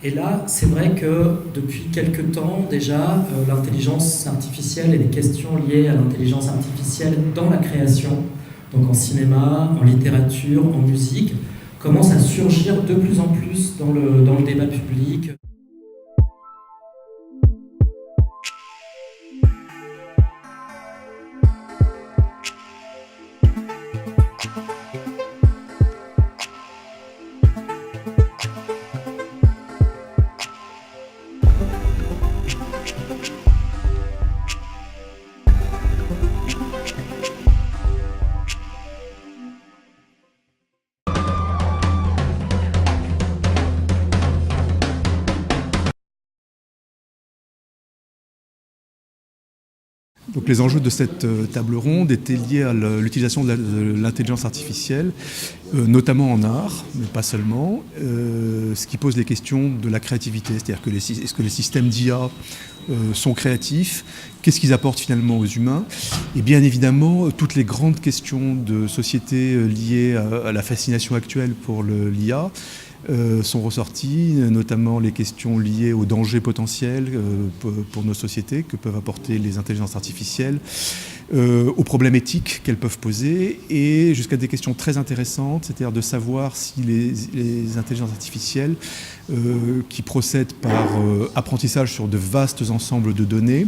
Et là, c'est vrai que depuis quelques temps déjà, l'intelligence artificielle et les questions liées à l'intelligence artificielle dans la création, donc en cinéma, en littérature, en musique, commencent à surgir de plus en plus dans le débat public. Donc les enjeux de cette table ronde étaient liés à l'utilisation de l'intelligence artificielle, notamment en art, mais pas seulement, ce qui pose les questions de la créativité, c'est-à-dire que est-ce que les systèmes d'IA sont créatifs, qu'est-ce qu'ils apportent finalement aux humains, et bien évidemment toutes les grandes questions de société liées à la fascination actuelle pour l'IA, sont ressorties, notamment les questions liées aux dangers potentiels pour nos sociétés que peuvent apporter les intelligences artificielles, aux problèmes éthiques qu'elles peuvent poser, et jusqu'à des questions très intéressantes, c'est-à-dire de savoir si les intelligences artificielles qui procèdent par apprentissage sur de vastes ensembles de données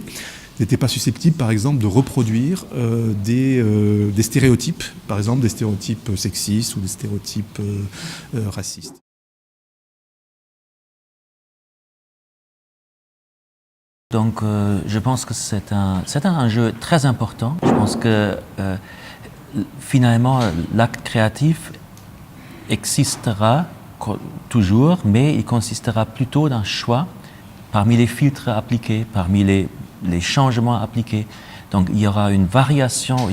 n'étaient pas susceptibles, par exemple, de reproduire des stéréotypes, par exemple des stéréotypes sexistes ou des stéréotypes racistes. Donc je pense que c'est un enjeu très important. Je pense que finalement l'acte créatif existera toujours, mais il consistera plutôt d'un choix parmi les filtres appliqués, parmi les changements appliqués. Donc il y a une variation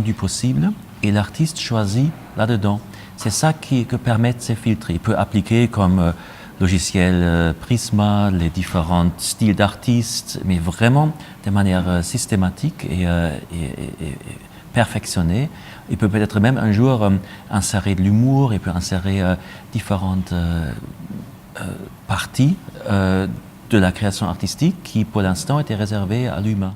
du possible et l'artiste choisit là-dedans. C'est ça que permettent ces filtres. Il peut appliquer comme logiciel Prisma, les différents styles d'artistes, mais vraiment de manière systématique et perfectionnée. Il peut peut-être même un jour insérer de l'humour, il peut insérer différentes parties de la création artistique qui, pour l'instant, étaient réservées à l'humain.